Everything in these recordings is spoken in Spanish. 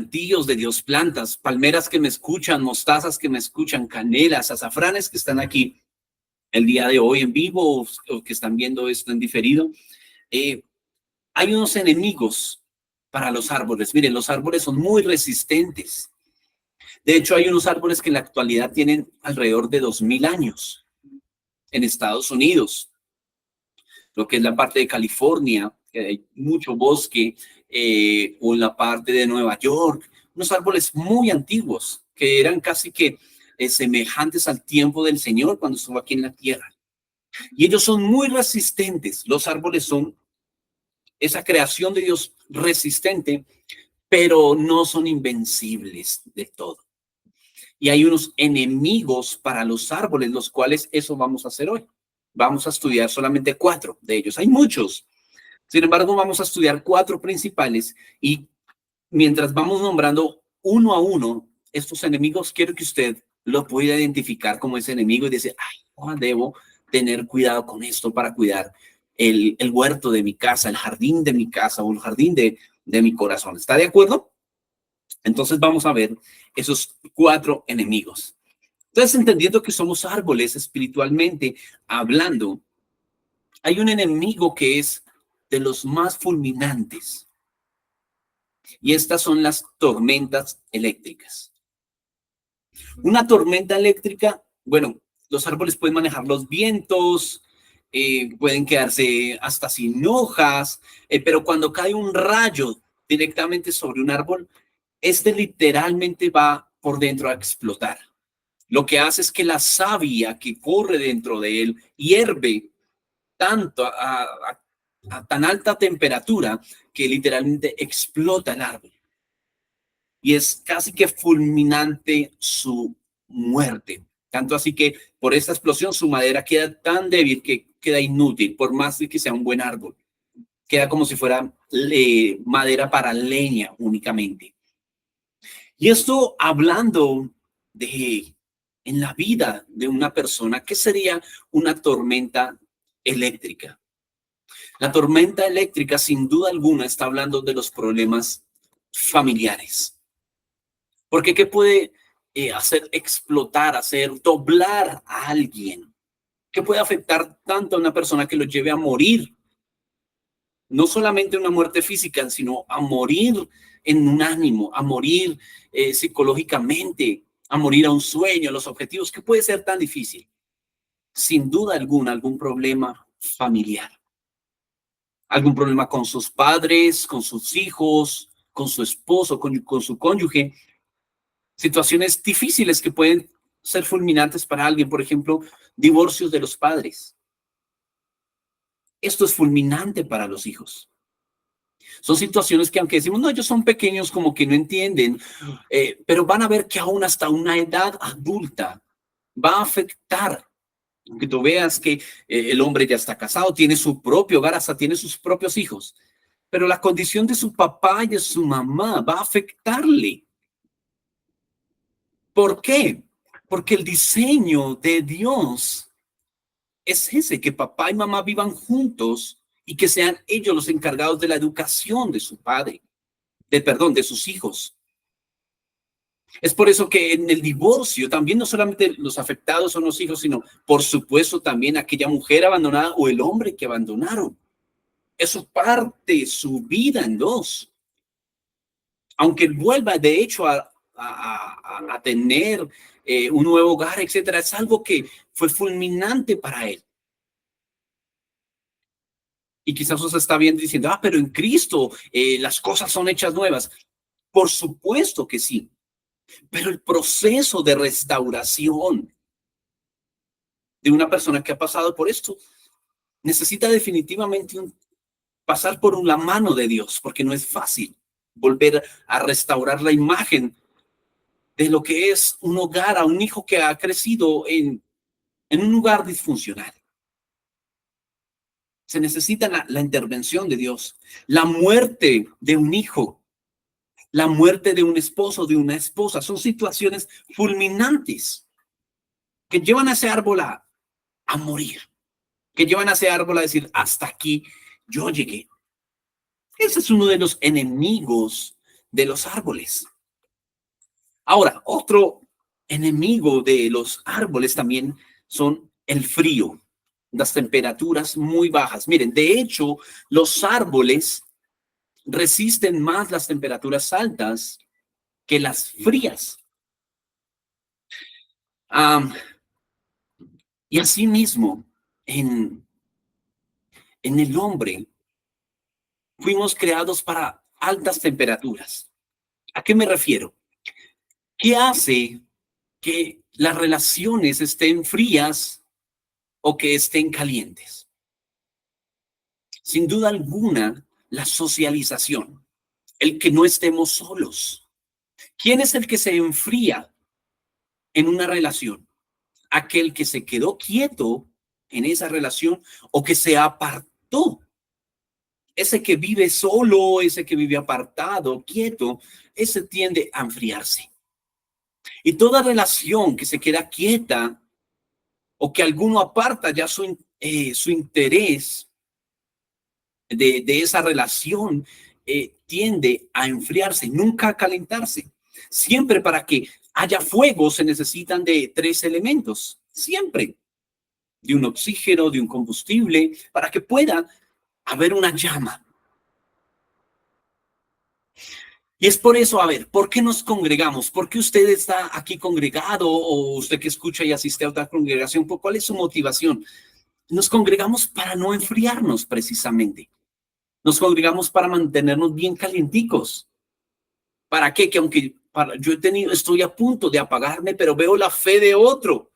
plantíos de Dios, plantas, palmeras que me escuchan, mostazas que me escuchan, canelas, azafranes que están aquí el día de hoy en vivo o que están viendo esto en diferido. Hay unos enemigos para los árboles. Miren, los árboles son muy resistentes. De hecho, hay unos árboles que en la actualidad tienen alrededor de 2000 años en Estados Unidos, lo que es la parte de California, que hay mucho bosque, o en la parte de Nueva York, unos árboles muy antiguos que eran casi que semejantes al tiempo del Señor cuando estuvo aquí en la tierra. Y ellos son muy resistentes. Los árboles son esa creación de Dios resistente, pero no son invencibles de todo. Y hay unos enemigos para los árboles, los cuales eso vamos a hacer hoy. Vamos a estudiar solamente 4 de ellos. Hay muchos. Sin embargo, vamos a estudiar 4 principales y mientras vamos nombrando uno a uno estos enemigos, quiero que usted lo pueda identificar como ese enemigo y decir, ay, debo tener cuidado con esto para cuidar el huerto de mi casa, el jardín de mi casa o el jardín de mi corazón. ¿Está de acuerdo? Entonces vamos a ver esos 4 enemigos. Entonces, entendiendo que somos árboles espiritualmente hablando, hay un enemigo que es de los más fulminantes. Y estas son las tormentas eléctricas. Una tormenta eléctrica, bueno, los árboles pueden manejar los vientos, pueden quedarse hasta sin hojas, pero cuando cae un rayo directamente sobre un árbol, este literalmente va por dentro a explotar. Lo que hace es que la savia que corre dentro de él hierve tanto a tan alta temperatura que literalmente explota el árbol. Y es casi que fulminante su muerte. Tanto así que por esta explosión su madera queda tan débil que queda inútil, por más de que sea un buen árbol. Queda como si fuera madera para leña únicamente. Y esto hablando de en la vida de una persona, ¿qué sería una tormenta eléctrica? La tormenta eléctrica, sin duda alguna, está hablando de los problemas familiares. Porque ¿qué puede hacer explotar, hacer doblar a alguien? ¿Qué puede afectar tanto a una persona que lo lleve a morir? No solamente una muerte física, sino a morir en un ánimo, a morir psicológicamente, a morir a un sueño, a los objetivos. ¿Qué puede ser tan difícil? Sin duda alguna, algún problema familiar. Algún problema con sus padres, con sus hijos, con su esposo, con su cónyuge. Situaciones difíciles que pueden ser fulminantes para alguien, por ejemplo, divorcios de los padres. Esto es fulminante para los hijos. Son situaciones que aunque decimos, no, ellos son pequeños, como que no entienden, pero van a ver que aún hasta una edad adulta va a afectar. Que tú veas que el hombre ya está casado, tiene su propio hogar, hasta tiene sus propios hijos, pero la condición de su papá y de su mamá va a afectarle. ¿Por qué? Porque el diseño de Dios es ese, que papá y mamá vivan juntos y que sean ellos los encargados de la educación de su padre, de sus hijos. Es por eso que en el divorcio también no solamente los afectados son los hijos, sino por supuesto también aquella mujer abandonada o el hombre que abandonaron. Eso parte su vida en dos. Aunque vuelva de hecho a tener un nuevo hogar, etcétera, es algo que fue fulminante para él. Y quizás usted está viendo diciendo, pero en Cristo las cosas son hechas nuevas. Por supuesto que sí. Pero el proceso de restauración de una persona que ha pasado por esto necesita definitivamente pasar por la mano de Dios, porque no es fácil volver a restaurar la imagen de lo que es un hogar a un hijo que ha crecido en un lugar disfuncional. Se necesita la intervención de Dios, la muerte de un hijo, la muerte de un esposo, de una esposa. Son situaciones fulminantes que llevan a ese árbol a morir, que llevan a ese árbol a decir, hasta aquí yo llegué. Ese es uno de los enemigos de los árboles. Ahora, otro enemigo de los árboles también son el frío, las temperaturas muy bajas. Miren, de hecho, los árboles resisten más las temperaturas altas que las frías. Am, y asimismo, en el hombre fuimos creados para altas temperaturas. ¿A qué me refiero? ¿Qué hace que las relaciones estén frías o que estén calientes? Sin duda alguna, la socialización, el que no estemos solos. ¿Quién es el que se enfría en una relación? Aquel que se quedó quieto en esa relación o que se apartó. Ese que vive solo, ese que vive apartado, quieto, ese tiende a enfriarse. Y toda relación que se queda quieta o que alguno aparta ya su interés de esa relación, tiende a enfriarse, nunca a calentarse. Siempre para que haya fuego se necesitan de tres elementos, siempre, de un oxígeno, de un combustible, para que pueda haber una llama. Y es por eso, a ver, ¿por qué nos congregamos? ¿Por qué usted está aquí congregado o usted que escucha y asiste a otra congregación? ¿Cuál es su motivación? Nos congregamos para no enfriarnos precisamente. Nos congregamos para mantenernos bien calienticos. ¿Para qué? Que aunque estoy a punto de apagarme, pero veo la fe de otro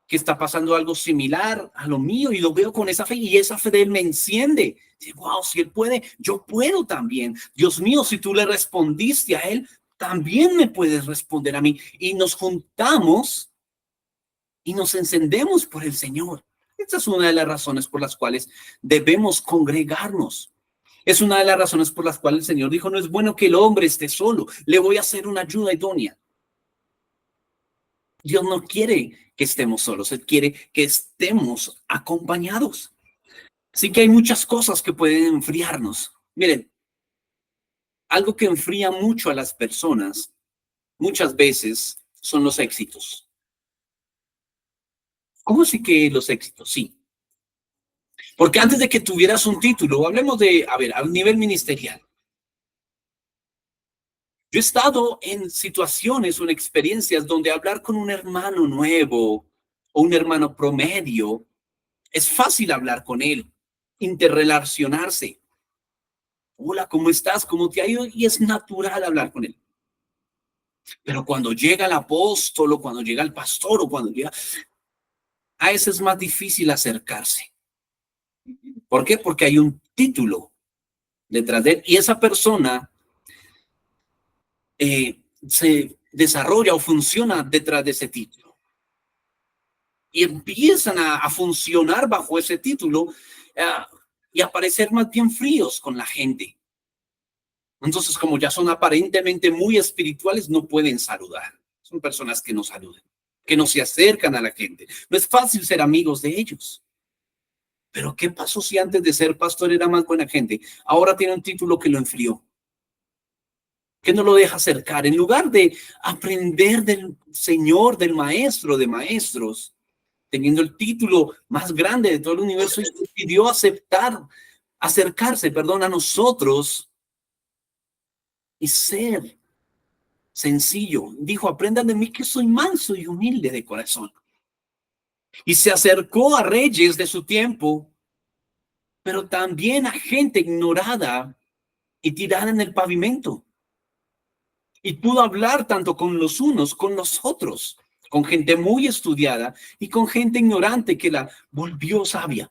que está pasando algo similar a lo mío y lo veo con esa fe y esa fe de él me enciende. Wow, si él puede, yo puedo también. Dios mío, si tú le respondiste a él, también me puedes responder a mí. Y nos juntamos y nos encendemos por el Señor. Esta es una de las razones por las cuales debemos congregarnos. Es una de las razones por las cuales el Señor dijo, no es bueno que el hombre esté solo, le voy a hacer una ayuda idónea. Dios no quiere que estemos solos, Él quiere que estemos acompañados. Así que hay muchas cosas que pueden enfriarnos. Miren, algo que enfría mucho a las personas muchas veces son los éxitos. ¿Cómo así que los éxitos? Sí. Porque antes de que tuvieras un título, hablemos de, a ver, a nivel ministerial. Yo he estado en situaciones o en experiencias donde hablar con un hermano nuevo o un hermano promedio, es fácil hablar con él, interrelacionarse. Hola, ¿cómo estás? ¿Cómo te ha ido? Y es natural hablar con él. Pero cuando llega el apóstol o cuando llega el pastor o cuando llega, a ese es más difícil acercarse. ¿Por qué? Porque hay un título detrás de él y esa persona se desarrolla o funciona detrás de ese título. Y empiezan a funcionar bajo ese título y a parecer más bien fríos con la gente. Entonces, como ya son aparentemente muy espirituales, no pueden saludar. Son personas que no saludan, que no se acercan a la gente. No es fácil ser amigos de ellos. Pero ¿qué pasó si antes de ser pastor era más buena gente? Ahora tiene un título que lo enfrió, que no lo deja acercar. En lugar de aprender del Señor, del Maestro de Maestros, teniendo el título más grande de todo el universo, y pidió acercarse, perdón, a nosotros y ser sencillo. Dijo, aprendan de mí que soy manso y humilde de corazón. Y se acercó a reyes de su tiempo, pero también a gente ignorada y tirada en el pavimento. Y pudo hablar tanto con los unos, con los otros, con gente muy estudiada y con gente ignorante que la volvió sabia.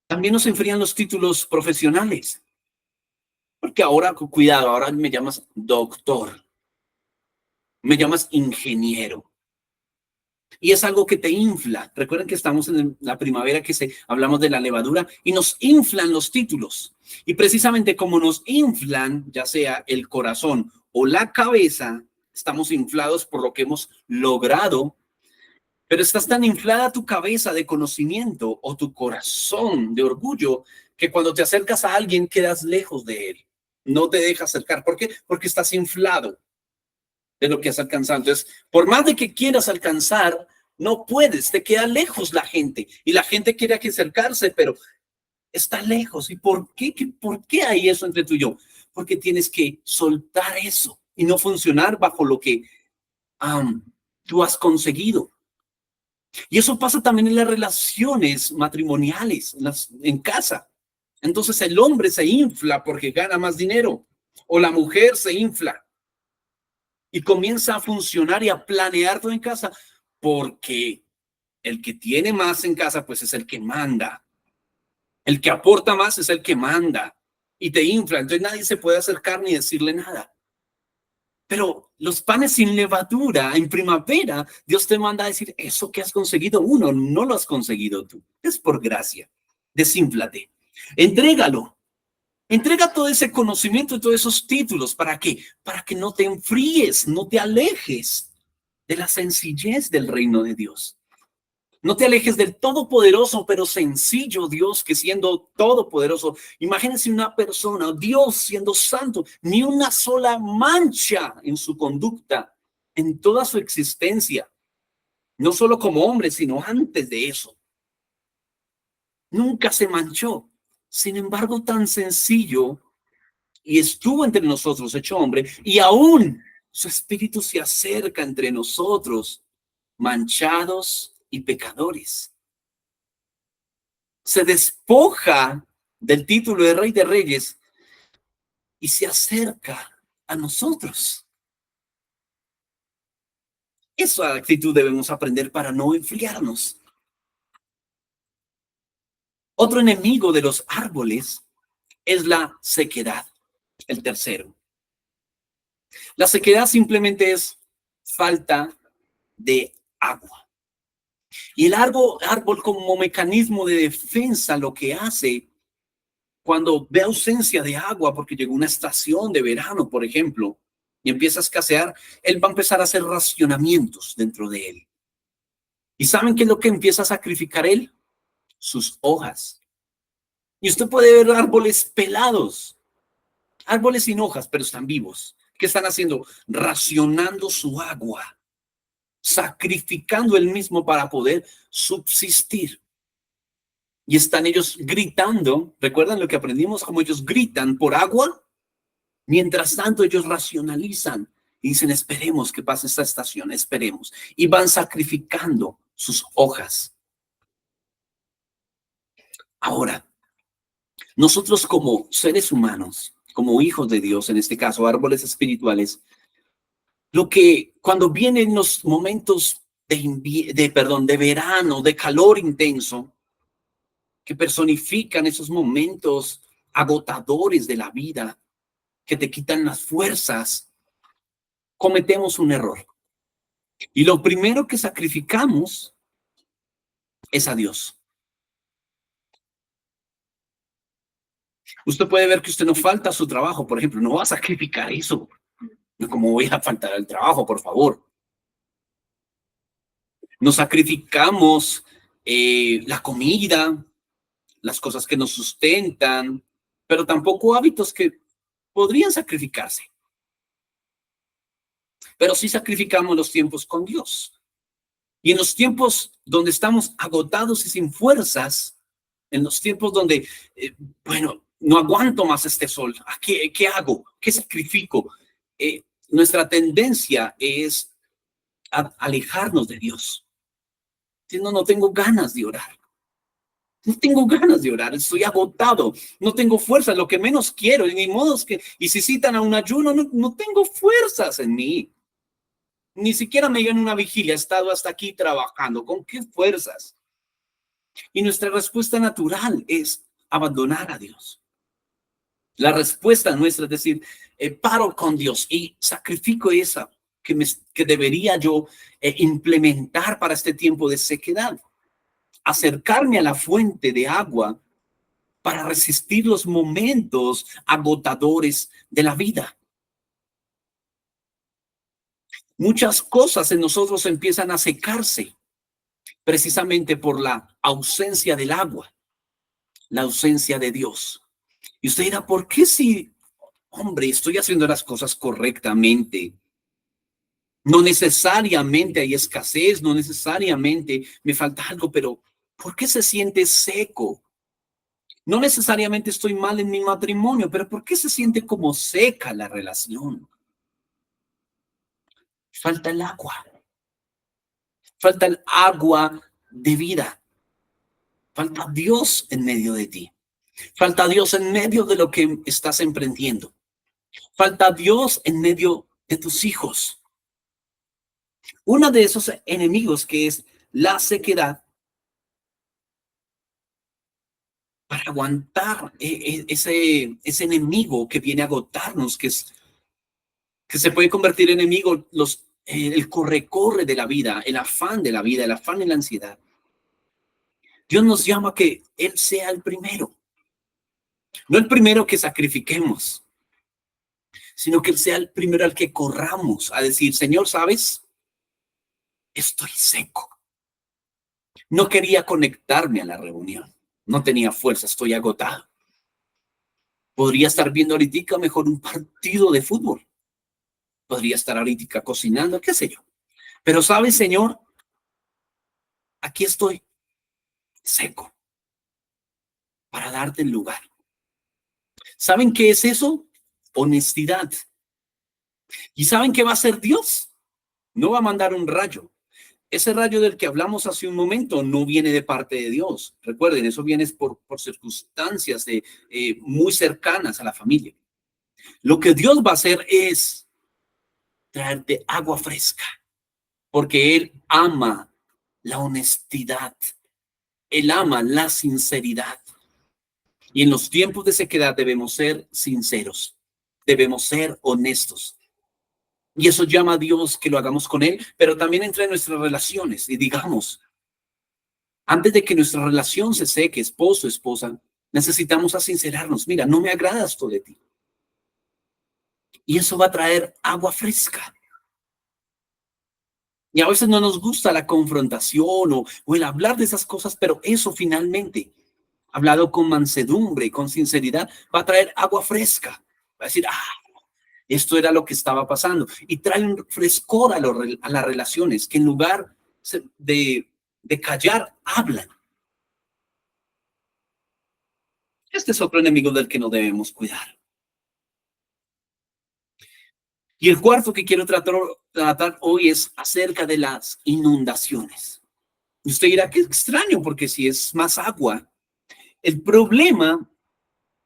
También nos enfrían los títulos profesionales. Porque ahora, cuidado, ahora me llamas doctor, me llamas ingeniero. Y es algo que te infla. Recuerden que estamos en la primavera hablamos de la levadura y nos inflan los títulos. Y precisamente como nos inflan, ya sea el corazón o la cabeza, estamos inflados por lo que hemos logrado, pero estás tan inflada tu cabeza de conocimiento o tu corazón de orgullo que cuando te acercas a alguien quedas lejos de él. no te deja acercar. ¿Por qué? Porque estás inflado de lo que has alcanzado. Entonces, por más de que quieras alcanzar, no puedes, te queda lejos la gente. Y la gente quiere que acercarse, pero está lejos. ¿Y por qué? ¿Por qué hay eso entre tú y yo? Porque tienes que soltar eso y no funcionar bajo lo que tú has conseguido. Y eso pasa también en las relaciones matrimoniales, en casa. Entonces el hombre se infla porque gana más dinero o la mujer se infla y comienza a funcionar y a planear todo en casa porque el que tiene más en casa pues es el que manda. El que aporta más es el que manda y te infla. Entonces nadie se puede acercar ni decirle nada. Pero los panes sin levadura en primavera, Dios te manda a decir, eso que has conseguido uno, no lo has conseguido tú. Es por gracia. Desínflate. Entrégalo. Entrega todo ese conocimiento y todos esos títulos. ¿Para qué? Para que no te enfríes, no te alejes de la sencillez del reino de Dios. No te alejes del todopoderoso, pero sencillo Dios que siendo todopoderoso. Imagínense una persona, Dios siendo santo, ni una sola mancha en su conducta, en toda su existencia. No solo como hombre, sino antes de eso. Nunca se manchó. Sin embargo, tan sencillo y estuvo entre nosotros hecho hombre y aún su espíritu se acerca entre nosotros, manchados y pecadores. Se despoja del título de Rey de Reyes y se acerca a nosotros. Esa actitud debemos aprender para no enfriarnos. Otro enemigo de los árboles es la sequedad, el tercero. La sequedad simplemente es falta de agua. Y el árbol como mecanismo de defensa lo que hace cuando ve ausencia de agua, porque llegó una estación de verano, por ejemplo, y empieza a escasear, él va a empezar a hacer racionamientos dentro de él. ¿Y saben qué es lo que empieza a sacrificar él? Sus hojas. Y usted puede ver árboles pelados, árboles sin hojas, pero están vivos. ¿Qué están haciendo? Racionando su agua, sacrificando el mismo para poder subsistir. Y están ellos gritando, ¿recuerdan lo que aprendimos? Como ellos gritan por agua. Mientras tanto, ellos racionalizan y dicen, esperemos que pase esta estación, esperemos. Y van sacrificando sus hojas. Ahora, nosotros como seres humanos, como hijos de Dios, en este caso, árboles espirituales, lo que cuando vienen los momentos de verano, de calor intenso, que personifican esos momentos agotadores de la vida, que te quitan las fuerzas, cometemos un error. Y lo primero que sacrificamos es a Dios. Usted puede ver que usted no falta a su trabajo, por ejemplo, no va a sacrificar eso. No, ¿cómo voy a faltar al trabajo, por favor? Nos sacrificamos la comida, las cosas que nos sustentan, pero tampoco hábitos que podrían sacrificarse. Pero sí sacrificamos los tiempos con Dios. Y en los tiempos donde estamos agotados y sin fuerzas, en los tiempos donde, bueno, no aguanto más este sol, ¿qué hago? ¿Qué sacrifico? Nuestra tendencia es a alejarnos de Dios. No tengo ganas de orar. No tengo ganas de orar, estoy agotado, no tengo fuerza, lo que menos quiero, ni modo es que, y si citan a un ayuno, no tengo fuerzas en mí. Ni siquiera me dio en una vigilia, he estado hasta aquí trabajando, ¿con qué fuerzas? Y nuestra respuesta natural es abandonar a Dios. La respuesta nuestra es decir, paro con Dios y sacrifico esa que debería yo implementar para este tiempo de sequedad. Acercarme a la fuente de agua para resistir los momentos agotadores de la vida. Muchas cosas en nosotros empiezan a secarse precisamente por la ausencia del agua, la ausencia de Dios. Y usted dirá, ¿por qué si hombre, estoy haciendo las cosas correctamente. No necesariamente hay escasez, no necesariamente me falta algo, pero ¿por qué se siente seco? No necesariamente estoy mal en mi matrimonio, pero ¿por qué se siente como seca la relación? Falta falta el agua de vida, falta Dios en medio de ti, falta Dios en medio de lo que estás emprendiendo, falta Dios en medio de tus hijos. Uno de esos enemigos que es la sequedad, para aguantar ese enemigo que viene a agotarnos, que se puede convertir en enemigo, el corre-corre de la vida, el afán de la vida, el afán de la ansiedad. Dios nos llama a que Él sea el primero, no el primero que sacrifiquemos, sino que Él sea el primero al que corramos a decir, Señor, ¿sabes? Estoy seco. No quería conectarme a la reunión. No tenía fuerza, estoy agotado. Podría estar viendo ahorita mejor un partido de fútbol. Podría estar ahorita cocinando, qué sé yo. Pero ¿sabes, Señor? Aquí estoy seco para darte el lugar. ¿Saben qué es eso? Honestidad. ¿Y saben qué va a hacer Dios? No va a mandar un rayo. Ese rayo del que hablamos hace un momento no viene de parte de Dios. Recuerden, eso viene por circunstancias muy cercanas a la familia. Lo que Dios va a hacer es traerte agua fresca, porque Él ama la honestidad. Él ama la sinceridad. Y en los tiempos de sequedad debemos ser sinceros, debemos ser honestos. Y eso llama a Dios que lo hagamos con Él, pero también entre nuestras relaciones. Y digamos, antes de que nuestra relación se seque, esposo, esposa, necesitamos sincerarnos. Mira, no me agrada esto de ti. Y eso va a traer agua fresca. Y a veces no nos gusta la confrontación o el hablar de esas cosas, pero eso finalmente, hablado con mansedumbre, con sinceridad, va a traer agua fresca. Va a decir, esto era lo que estaba pasando. Y trae un frescor a las relaciones, que en lugar de callar, hablan. Este es otro enemigo del que no debemos cuidar. Y el cuarto que quiero tratar hoy es acerca de las inundaciones. Usted dirá, qué extraño, porque si es más agua. El problema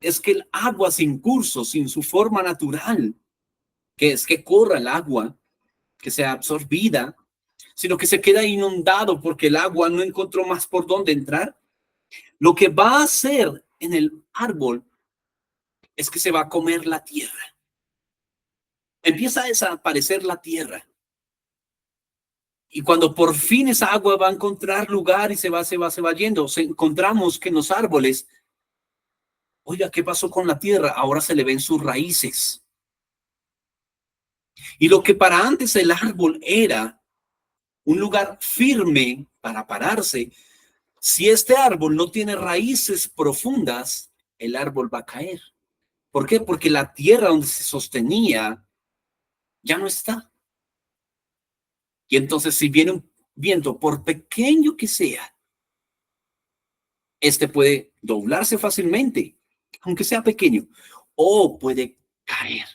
es que el agua sin curso, sin su forma natural, que es que corra el agua, que sea absorbida, sino que se queda inundado porque el agua no encontró más por dónde entrar, lo que va a hacer en el árbol es que se va a comer la tierra. Empieza a desaparecer la tierra. Y cuando por fin esa agua va a encontrar lugar y se va yendo, encontramos que en los árboles, oiga, ¿qué pasó con la tierra? Ahora se le ven sus raíces. Y lo que para antes el árbol era un lugar firme para pararse, si este árbol no tiene raíces profundas, el árbol va a caer. ¿Por qué? Porque la tierra donde se sostenía ya no está. Y entonces si viene un viento, por pequeño que sea, este puede doblarse fácilmente, aunque sea pequeño, o puede caer.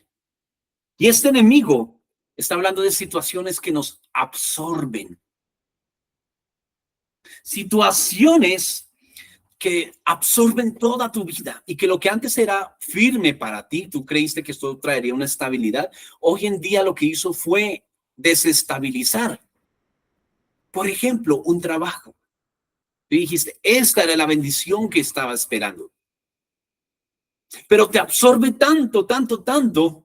Y este enemigo está hablando de situaciones que nos absorben. Situaciones que absorben toda tu vida y que lo que antes era firme para ti, tú creíste que esto traería una estabilidad, hoy en día lo que hizo fue desestabilizar. Por ejemplo, un trabajo. Tú dijiste, esta era la bendición que estaba esperando. Pero te absorbe tanto, tanto, tanto,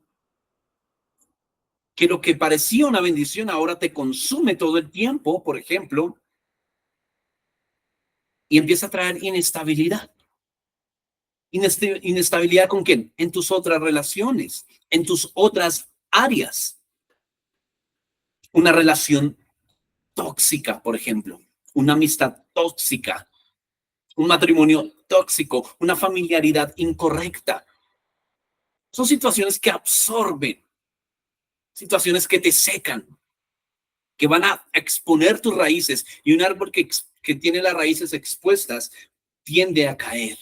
que lo que parecía una bendición ahora te consume todo el tiempo, por ejemplo, y empieza a traer inestabilidad. ¿Inestabilidad con quién? En tus otras relaciones, en tus otras áreas. Una relación tóxica, por ejemplo, una amistad tóxica, un matrimonio tóxico, una familiaridad incorrecta. Son situaciones que absorben, situaciones que te secan, que van a exponer tus raíces, y un árbol que tiene las raíces expuestas tiende a caer.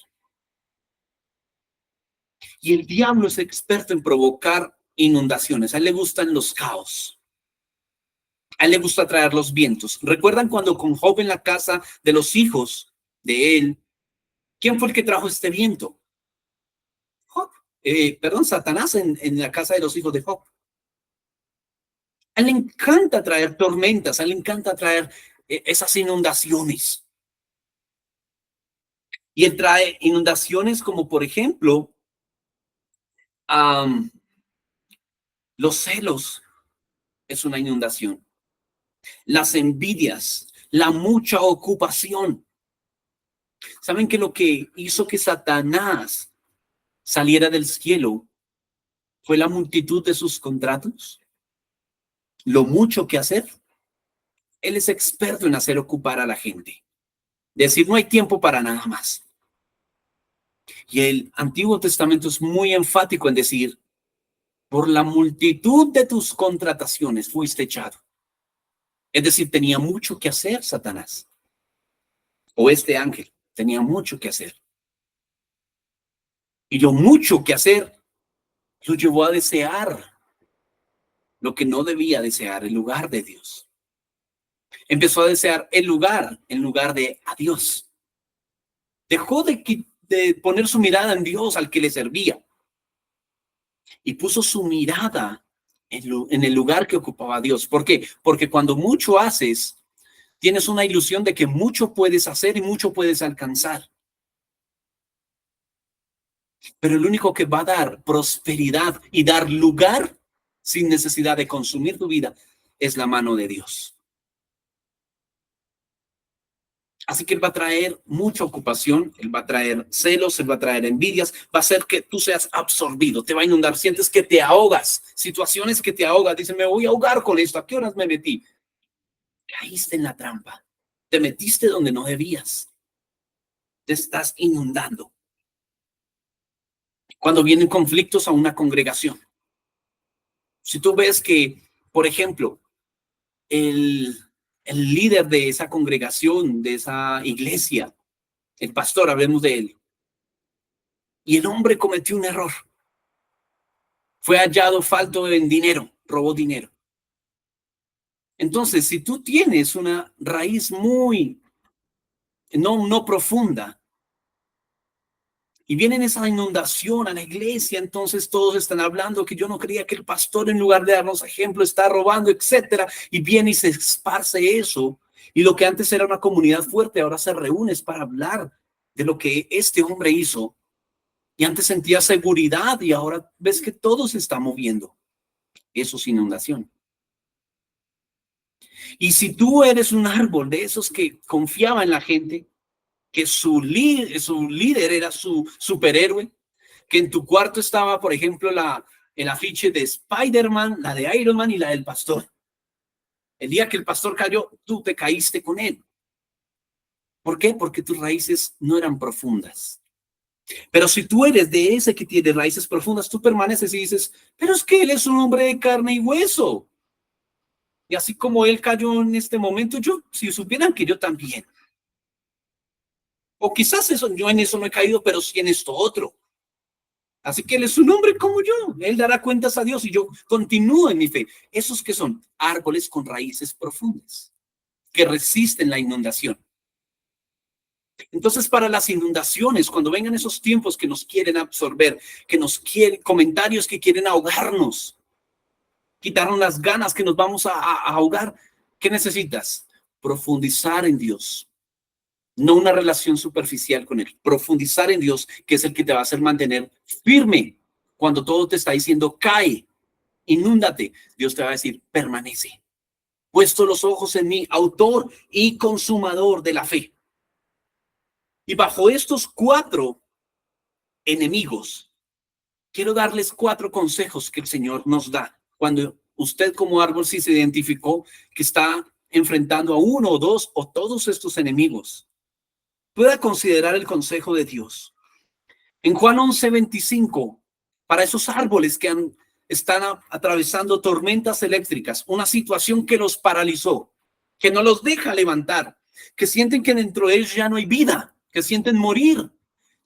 Y el diablo es experto en provocar inundaciones. A él le gustan los caos. A él le gusta traer los vientos. ¿Recuerdan cuando con Job en la casa de los hijos de él, quién fue el que trajo este viento? Job. Satanás en la casa de los hijos de Job. A él le encanta traer tormentas, a él le encanta traer esas inundaciones. Y él trae inundaciones como, por ejemplo, los celos es una inundación. Las envidias, la mucha ocupación. ¿Saben que lo que hizo que Satanás saliera del cielo fue la multitud de sus contratos? Lo mucho que hacer. Él es experto en hacer ocupar a la gente. Decir, no hay tiempo para nada más. Y el Antiguo Testamento es muy enfático en decir, por la multitud de tus contrataciones fuiste echado. Es decir, tenía mucho que hacer Satanás. O este ángel tenía mucho que hacer. Y lo mucho que hacer lo llevó a desear lo que no debía desear, el lugar de Dios. Empezó a desear el lugar en lugar de a Dios. Dejó de poner su mirada en Dios al que le servía y puso su mirada en el lugar que ocupaba Dios. ¿Por qué? Porque cuando mucho haces, tienes una ilusión de que mucho puedes hacer y mucho puedes alcanzar. Pero el único que va a dar prosperidad y dar lugar sin necesidad de consumir tu vida es la mano de Dios. Así que Él va a traer mucha ocupación, Él va a traer celos, Él va a traer envidias, va a hacer que tú seas absorbido, te va a inundar, sientes que te ahogas, situaciones que te ahogas, dicen, me voy a ahogar con esto, ¿a qué horas me metí? Caíste en la trampa, te metiste donde no debías, te estás inundando. Cuando vienen conflictos a una congregación, si tú ves que, por ejemplo, el líder de esa congregación, de esa iglesia, el pastor, hablemos de él, y el hombre cometió un error. Fue hallado falto en dinero, robó dinero. Entonces, si tú tienes una raíz muy, no profunda, y viene esa inundación a la iglesia, entonces todos están hablando que yo no creía que el pastor, en lugar de darnos ejemplo, está robando, etcétera, y viene y se esparce eso, y lo que antes era una comunidad fuerte, ahora se reúne para hablar de lo que este hombre hizo, y antes sentía seguridad, y ahora ves que todo se está moviendo. Eso es inundación. Y si tú eres un árbol de esos que confiaba en la gente, que su líder era su superhéroe, que en tu cuarto estaba, por ejemplo, el afiche de Spider-Man, la de Iron Man y la del pastor. El día que el pastor cayó, tú te caíste con él. ¿Por qué? Porque tus raíces no eran profundas. Pero si tú eres de ese que tiene raíces profundas, tú permaneces y dices, pero es que él es un hombre de carne y hueso. Y así como él cayó en este momento, si supieran que yo también. O quizás yo en eso no he caído, pero sí en esto otro. Así que él es un hombre como yo. Él dará cuentas a Dios y yo continúo en mi fe. Esos que son árboles con raíces profundas, que resisten la inundación. Entonces, para las inundaciones, cuando vengan esos tiempos que nos quieren absorber, que nos quieren, comentarios que quieren ahogarnos, quitarnos las ganas que nos vamos a ahogar, ¿qué necesitas? Profundizar en Dios. No una relación superficial con Él. Profundizar en Dios, que es el que te va a hacer mantener firme cuando todo te está diciendo cae, inúndate. Dios te va a decir permanece. Puesto los ojos en mí, autor y consumador de la fe. Y bajo estos 4 enemigos, quiero darles 4 consejos que el Señor nos da. Cuando usted como árbol sí se identificó que está enfrentando a 1 o 2 o todos estos enemigos, pueda considerar el consejo de Dios. En Juan 11:25 para esos árboles que están atravesando tormentas eléctricas, una situación que los paralizó, que no los deja levantar, que sienten que dentro de ellos ya no hay vida, que sienten morir,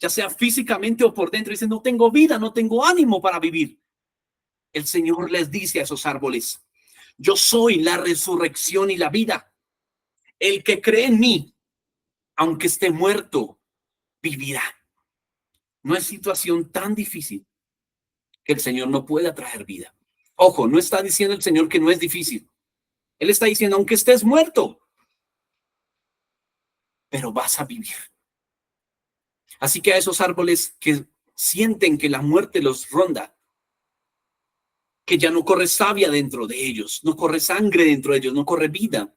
ya sea físicamente o por dentro. Dicen, no tengo vida, no tengo ánimo para vivir. El Señor les dice a esos árboles, yo soy la resurrección y la vida. El que cree en mí, aunque esté muerto, vivirá. No es situación tan difícil que el Señor no pueda traer vida. Ojo, no está diciendo el Señor que no es difícil. Él está diciendo, aunque estés muerto, pero vas a vivir. Así que a esos árboles que sienten que la muerte los ronda, que ya no corre savia dentro de ellos, no corre sangre dentro de ellos, no corre vida,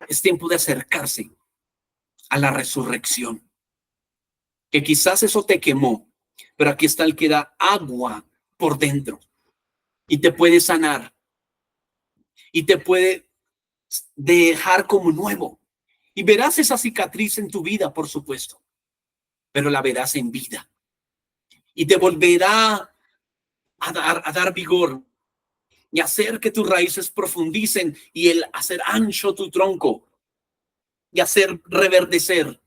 es tiempo de acercarse a la resurrección. Que quizás eso te quemó, pero aquí está el que da agua por dentro y te puede sanar y te puede dejar como nuevo. Y verás esa cicatriz en tu vida, por supuesto, pero la verás en vida y te volverá a dar vigor y hacer que tus raíces profundicen y el hacer ancho tu tronco y hacer reverdecer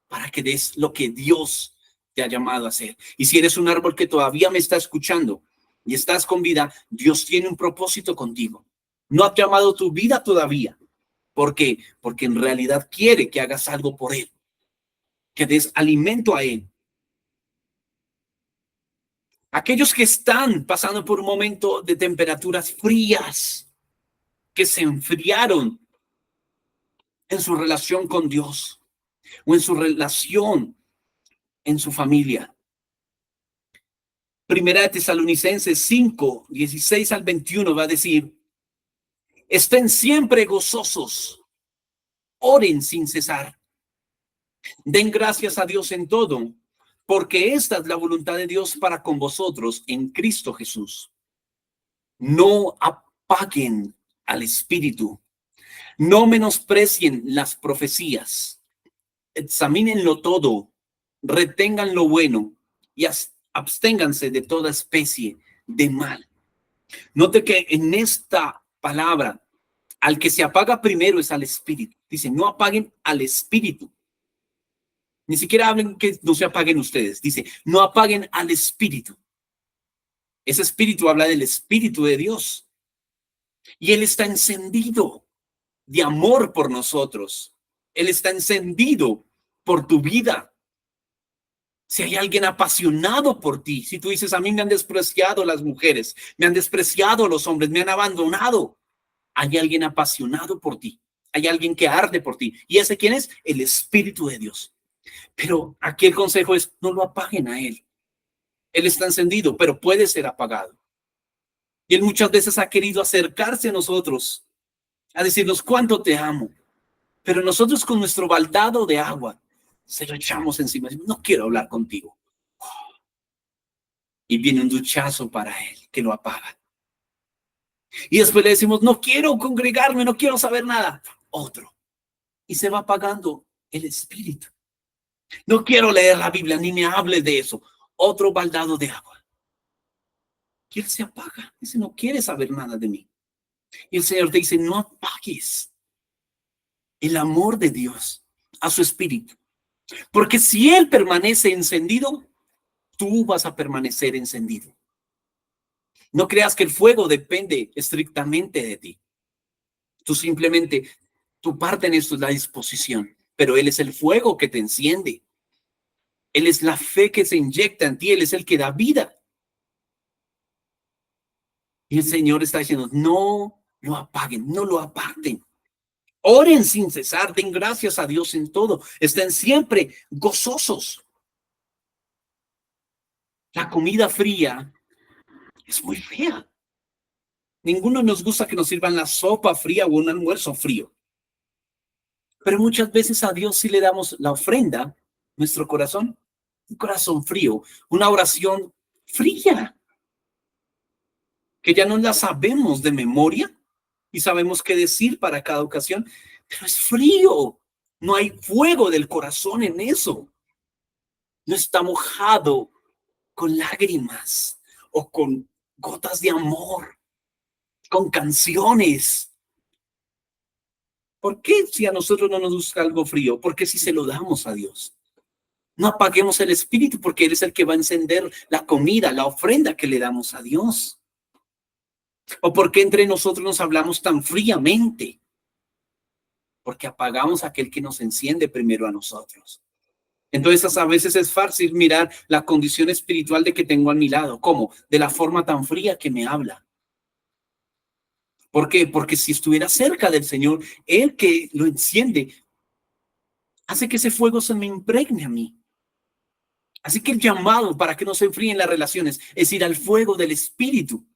para que des lo que Dios te ha llamado a hacer. Y si eres un árbol que todavía me está escuchando y estás con vida, Dios tiene un propósito contigo. No ha llamado tu vida todavía. ¿Por qué? Porque en realidad quiere que hagas algo por Él, que des alimento a Él. Aquellos que están pasando por un momento de temperaturas frías, que se enfriaron en su relación con Dios o en su relación en su familia. Primera de Tesalonicenses 5, 16 al 21 va a decir, estén siempre gozosos, oren sin cesar, den gracias a Dios en todo, porque esta es la voluntad de Dios para con vosotros en Cristo Jesús. No apaguen al Espíritu, no menosprecien las profecías, examínenlo todo, retengan lo bueno y absténganse de toda especie de mal. Note que en esta palabra, al que se apaga primero es al Espíritu. Dice, no apaguen al Espíritu. Ni siquiera hablen que no se apaguen ustedes. Dice, no apaguen al Espíritu. Ese Espíritu habla del Espíritu de Dios. Y Él está encendido de amor por nosotros. Él está encendido por tu vida. Si hay alguien apasionado por ti, si tú dices, a mí me han despreciado las mujeres, me han despreciado los hombres, me han abandonado, hay alguien apasionado por ti, hay alguien que arde por ti. ¿Y ese quién es? El Espíritu de Dios. Pero aquí el consejo es, no lo apaguen a Él. Él está encendido, pero puede ser apagado. Y Él muchas veces ha querido acercarse a nosotros, a decirnos cuánto te amo. Pero nosotros con nuestro baldado de agua, se lo echamos encima. No quiero hablar contigo. Y viene un duchazo para Él que lo apaga. Y después le decimos, no quiero congregarme, no quiero saber nada. Otro. Y se va apagando el espíritu. No quiero leer la Biblia, ni me hable de eso. Otro baldado de agua. Y Él se apaga. Dice, no quiere saber nada de mí. Y el Señor te dice, no apagues el amor de Dios a su espíritu. Porque si Él permanece encendido, tú vas a permanecer encendido. No creas que el fuego depende estrictamente de ti. Tú simplemente, tu parte en esto es la disposición, pero Él es el fuego que te enciende. Él es la fe que se inyecta en ti, Él es el que da vida. Y el Señor está diciendo, no lo apaguen, no lo aparten. Oren sin cesar, den gracias a Dios en todo. Estén siempre gozosos. La comida fría es muy fea. Ninguno nos gusta que nos sirvan la sopa fría o un almuerzo frío. Pero muchas veces a Dios sí le damos la ofrenda, nuestro corazón, un corazón frío, una oración fría, que ya no la sabemos de memoria y sabemos qué decir para cada ocasión, pero es frío. No hay fuego del corazón en eso. No está mojado con lágrimas. o con gotas de amor, con canciones. ¿Por qué si a nosotros no nos gusta algo frío? Porque si se lo damos a Dios. No apaguemos el espíritu porque Él es el que va a encender la comida, la ofrenda que le damos a Dios. ¿O por qué entre nosotros nos hablamos tan fríamente? Porque apagamos a aquel que nos enciende primero a nosotros. Entonces a veces es fácil mirar la condición espiritual de que tengo a mi lado. ¿Cómo? De la forma tan fría que me habla. ¿Por qué? Porque si estuviera cerca del Señor, Él que lo enciende, hace que ese fuego se me impregne a mí. Así que el llamado para que no se enfríen las relaciones es ir al fuego del Espíritu.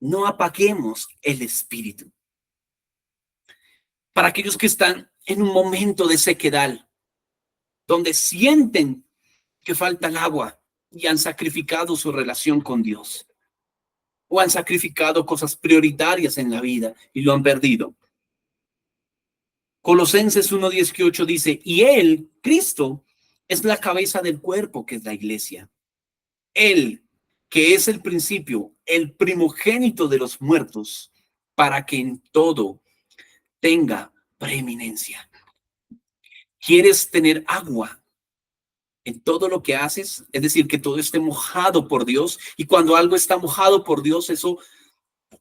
No apaguemos el Espíritu. Para aquellos que están en un momento de sequedal, donde sienten que falta el agua y han sacrificado su relación con Dios, o han sacrificado cosas prioritarias en la vida y lo han perdido. Colosenses 1:18 dice, y Él, Cristo, es la cabeza del cuerpo, que es la iglesia. Él, que es el principio, el primogénito de los muertos, para que en todo tenga preeminencia. ¿Quieres tener agua en todo lo que haces? Es decir, que todo esté mojado por Dios. Y cuando algo está mojado por Dios, eso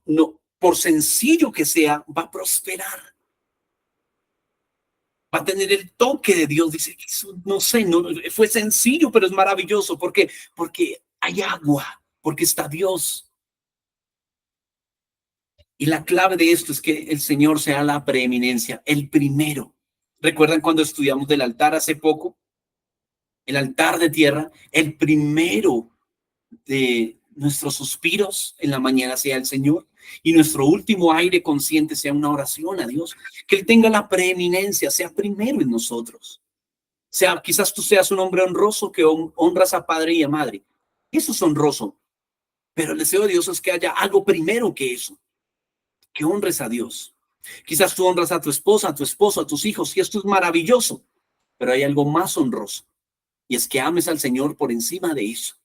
no, por sencillo que sea, va a prosperar. Va a tener el toque de Dios. Dice, no sé, no fue sencillo, pero es maravilloso. ¿Por qué? Porque hay agua, porque está Dios. Y la clave de esto es que el Señor sea la preeminencia, el primero. ¿Recuerdan cuando estudiamos del altar hace poco? El altar de tierra, el primero de nuestros suspiros en la mañana sea el Señor, y nuestro último aire consciente sea una oración a Dios, que Él tenga la preeminencia, sea primero en nosotros. Sea, quizás tú seas un hombre honroso que honras a padre y a madre. Eso es honroso, pero el deseo de Dios es que haya algo primero que eso, que honres a Dios. Quizás tú honras a tu esposa, a tu esposo, a tus hijos, y esto es maravilloso, pero hay algo más honroso, y es que ames al Señor por encima de eso.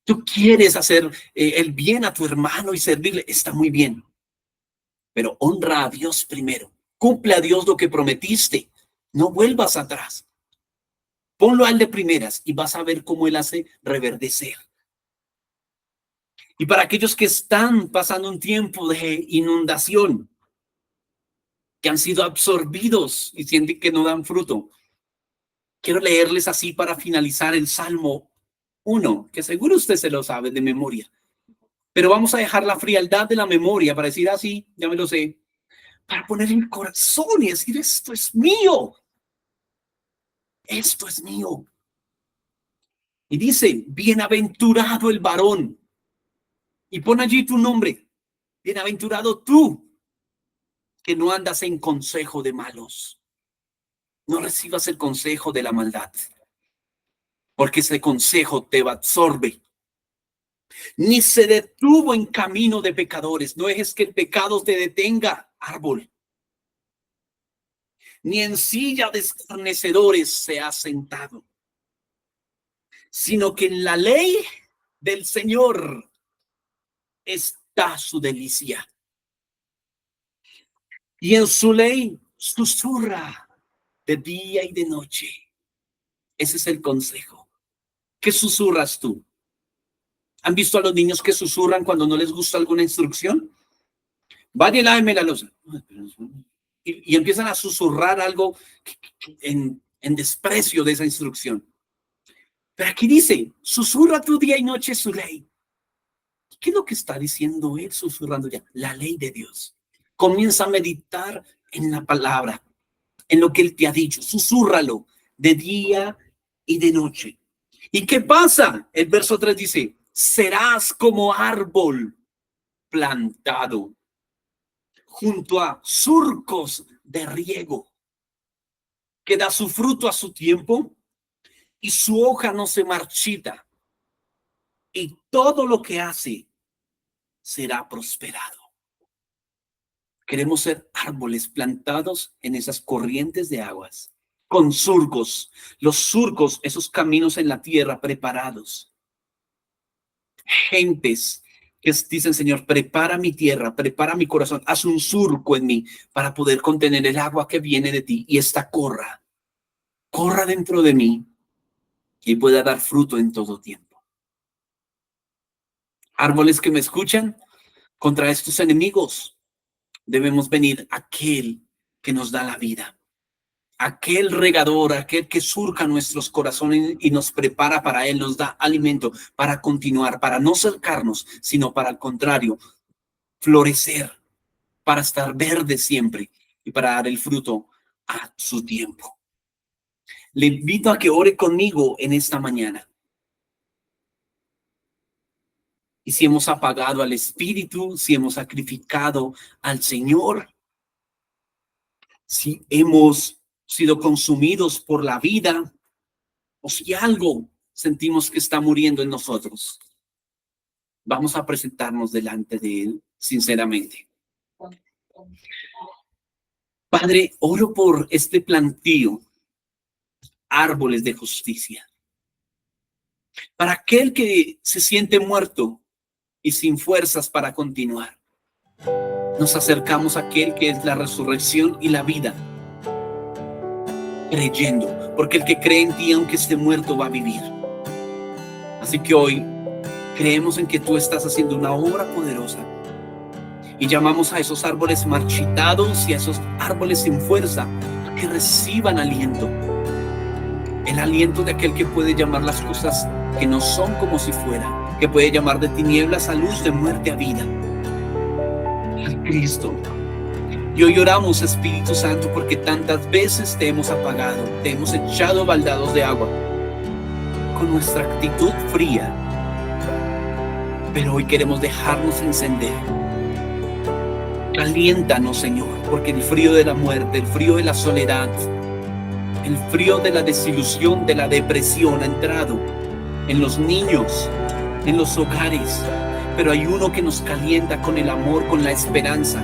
Tú quieres hacer el bien a tu hermano y servirle, está muy bien, pero honra a Dios primero. Cumple a Dios lo que prometiste. No vuelvas atrás. Ponlo a Él de primeras y vas a ver cómo Él hace reverdecer. Y para aquellos que están pasando un tiempo de inundación, que han sido absorbidos y sienten que no dan fruto, quiero leerles así para finalizar el Salmo 1, que seguro usted se lo sabe de memoria. Pero vamos a dejar la frialdad de la memoria para decir así, ya me lo sé, para poner en el corazón y decir, esto es mío. Esto es mío. Y dice, bienaventurado el varón. Y pon allí tu nombre. Bienaventurado tú, que no andas en consejo de malos. No recibas el consejo de la maldad, porque ese consejo te absorbe. Ni se detuvo en camino de pecadores. No dejes que el pecado te detenga, árbol. Ni en silla de escarnecedores se ha sentado, sino que en la ley del Señor está su delicia. Y en su ley susurra de día y de noche. Ese es el consejo. ¿Qué susurras tú? ¿Han visto a los niños que susurran cuando no les gusta alguna instrucción? Vaya y láveme la loza. Y empiezan a susurrar algo en desprecio de esa instrucción. Pero aquí dice, susurra tu día y noche su ley. ¿Qué es lo que está diciendo él susurrando ya? La ley de Dios. Comienza a meditar en la palabra, en lo que él te ha dicho. Susúrralo de día y de noche. ¿Y qué pasa? El verso 3 dice, serás como árbol plantado junto a surcos de riego, que da su fruto a su tiempo y su hoja no se marchita. Y todo lo que hace será prosperado. Queremos ser árboles plantados en esas corrientes de aguas, con surcos. Los surcos, esos caminos en la tierra preparados. gentes que dicen, Señor, prepara mi tierra, prepara mi corazón, haz un surco en mí para poder contener el agua que viene de ti y esta corra dentro de mí y pueda dar fruto en todo tiempo. Árboles que me escuchan, contra estos enemigos debemos venir aquel que nos da la vida, aquel regador, aquel que surca nuestros corazones y nos prepara para él, nos da alimento para continuar, para no cercarnos, sino para al contrario, florecer, para estar verde siempre y para dar el fruto a su tiempo. Le invito a que ore conmigo en esta mañana. Y si hemos apagado al Espíritu, si hemos sacrificado al Señor, si hemos sido consumidos por la vida, o si algo sentimos que está muriendo en nosotros, vamos a presentarnos delante de Él sinceramente. Padre, oro por este plantío, árboles de justicia. Para aquel que se siente muerto y sin fuerzas para continuar, nos acercamos a aquel que es la resurrección y la vida, creyendo, porque el que cree en ti, aunque esté muerto, va a vivir. Así que hoy creemos en que tú estás haciendo una obra poderosa y llamamos a esos árboles marchitados y a esos árboles sin fuerza a que reciban aliento, el aliento de aquel que puede llamar las cosas que no son como si fuera, que puede llamar de tinieblas a luz, de muerte a vida, al Cristo. Y hoy oramos, Espíritu Santo, porque tantas veces te hemos apagado, te hemos echado baldados de agua con nuestra actitud fría, pero hoy queremos dejarnos encender. Caliéntanos, Señor, porque el frío de la muerte, el frío de la soledad, el frío de la desilusión, de la depresión ha entrado en los niños, en los hogares, pero hay uno que nos calienta con el amor, con la esperanza.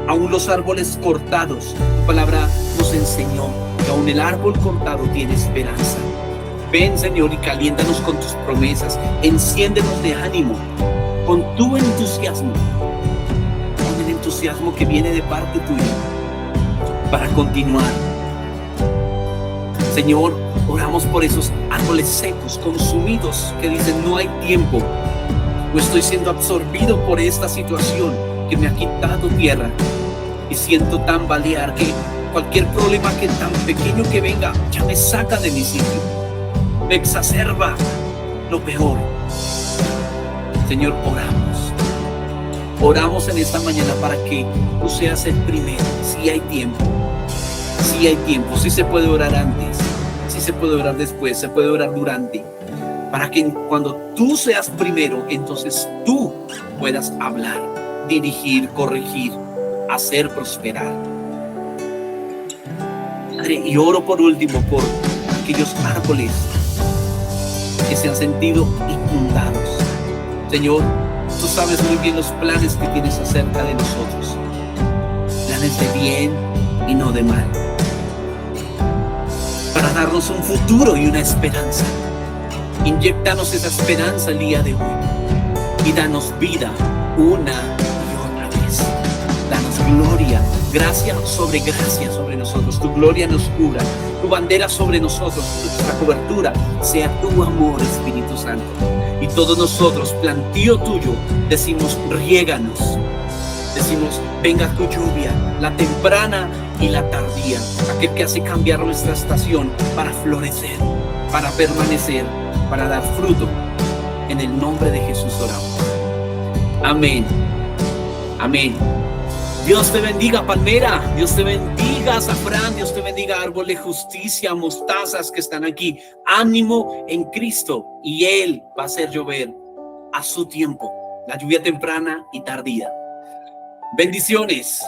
Aún los árboles cortados, tu palabra nos enseñó que aún el árbol cortado tiene esperanza. Ven, Señor, y caliéntanos con tus promesas, enciéndenos de ánimo, con tu entusiasmo, con el entusiasmo que viene de parte tuya, para continuar. Señor, oramos por esos árboles secos, consumidos, que dicen no hay tiempo, o estoy siendo absorbido por esta situación que me ha quitado tierra y siento tambalear que cualquier problema que tan pequeño que venga ya me saca de mi sitio, me exacerba lo peor. Señor, oramos en esta mañana para que tú seas el primero. Si hay tiempo, si se puede orar antes, si se puede orar después, se puede orar durante, para que cuando tú seas primero, entonces tú puedas hablar, dirigir, corregir, hacer prosperar. Padre, y oro por último por aquellos árboles que se han sentido inundados. Señor, tú sabes muy bien los planes que tienes acerca de nosotros, planes de bien y no de mal, para darnos un futuro y una esperanza. Inyéctanos esa esperanza el día de hoy y danos vida una y otra vez. Danos gloria, gracia sobre nosotros. Tu gloria nos cubra, tu bandera sobre nosotros, nuestra cobertura sea tu amor, Espíritu Santo. Y todos nosotros, plantío tuyo, decimos riéganos, decimos venga tu lluvia, la temprana y la tardía, aquel que hace cambiar nuestra estación para florecer, para permanecer, para dar fruto. En el nombre de Jesús oramos. Amén. Amén. Dios te bendiga, palmera. Dios te bendiga, azafrán. Dios te bendiga, árbol de justicia, mostazas que están aquí. Ánimo en Cristo y Él va a hacer llover a su tiempo, la lluvia temprana y tardía. Bendiciones.